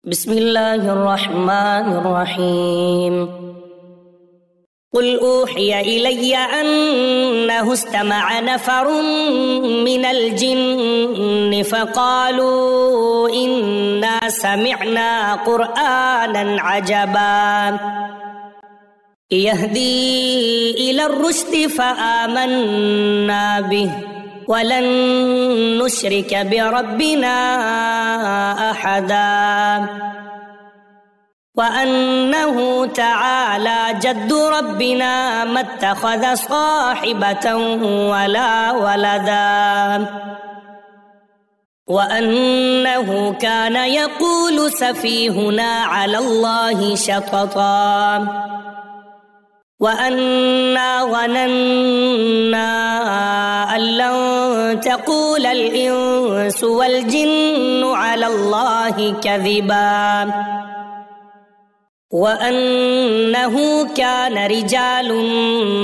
بسم الله الرحمن الرحيم. قل أوحي إلي أنه استمع نفر من الجن فقالوا إنا سمعنا قرآنا عجبا يهدي إلى الرشد فآمنا به ولن نشرك بربنا أحدا وأنه تعالى جد ربنا ما اتخذ صاحبة ولا ولدا وأنه كان يقول سفيهنا على الله شططا وأنا ظننا أن لن تقول الإنس والجن على الله كذبا وأنه كان رجال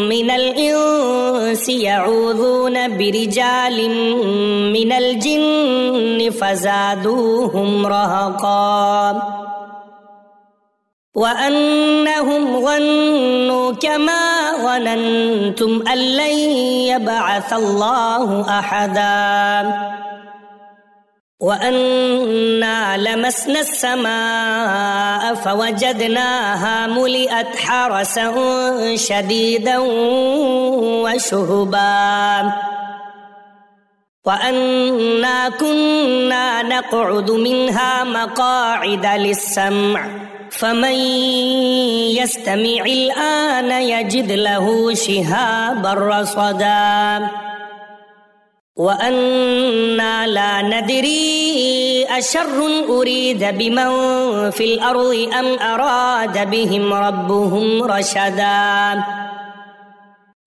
من الإنس يعوذون برجال من الجن فزادوهم رهقا وأنهم ظنوا كما ظننتم أن لن يبعث الله أحدا وأنا لمسنا السماء فوجدناها ملئت حرسا شديدا وشهبا وأنا كنا نقعد منها مقاعد للسمع فمن يستمع الآن يجد له شهابا رصدا وأنا لا ندري أشر أريد بمن في الأرض أم أراد بهم ربهم رشدا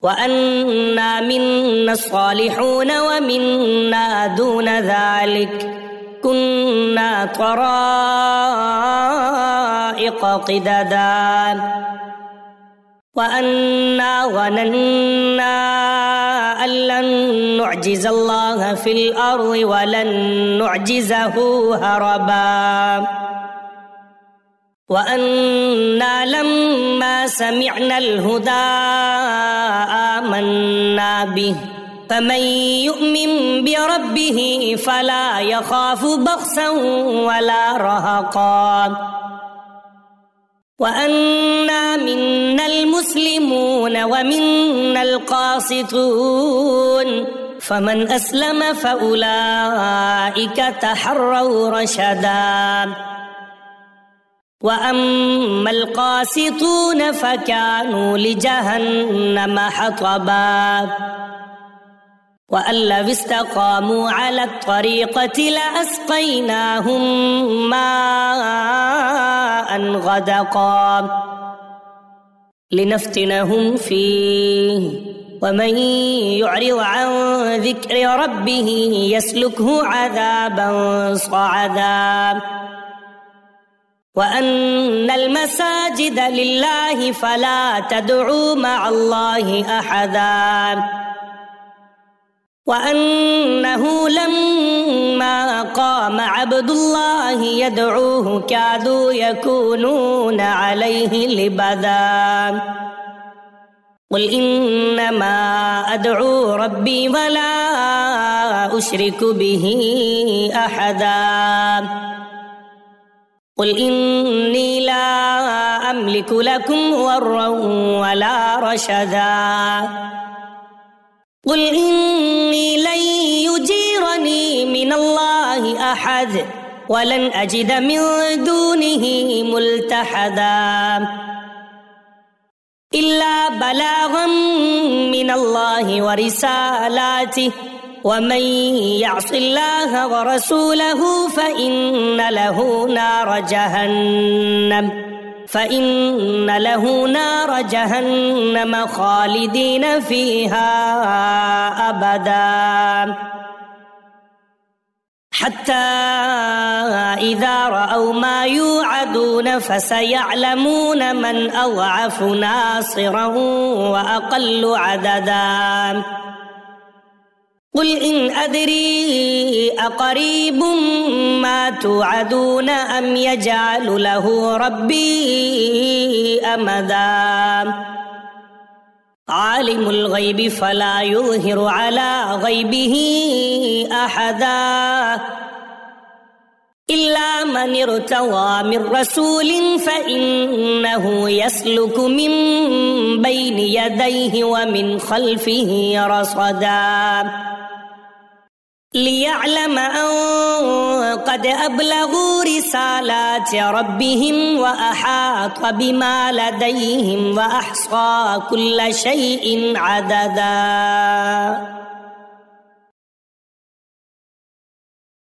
وأنا منا الصالحون ومنا دون ذلك كنا طرائق قددا وأنا ظننا أن لن نعجز الله في الأرض ولن نعجزه هربا وأنا لما سمعنا الهدى آمنا به فمن يؤمن بربه فلا يخاف بخسا ولا رهقا وأنا منا المسلمون ومنا القاسطون فمن أسلم فأولئك تحروا رشدا وأما القاسطون فكانوا لجهنم حطبا وأن لو استقاموا على الطريقة لأسقيناهم ماء غدقا لنفتنهم فيه ومن يعرض عن ذكر ربه يسلكه عذابا صعدا وأن المساجد لله فلا تدعوا مع الله أحدا وأنه لما قام عبد الله يدعوه كادوا يكونون عليه لبدا قل إنما أدعو ربي ولا أشرك به أحدا قل إني لا أملك لكم ضرا ولا رشدا قل إني لن يجيرني من الله أحد ولن أجد من دونه ملتحدا إلا بلاغا من الله ورسالاته ومن يعص الله ورسوله فإن له نار جهنم خالدين فيها أبدا حتى إذا رأوا ما يوعدون فسيعلمون من أضعف ناصرا وأقل عددا قل إن أدري أقريب ما توعدون أم يجعل له ربي أمدا عالم الغيب فلا يظهر على غيبه أحدا إلا من ارتضى من رسول فإنه يسلك من بين يديه ومن خلفه رصدا ليعلم أن قد أبلغوا رسالات ربهم وأحاط بما لديهم وأحصى كل شيء عددا.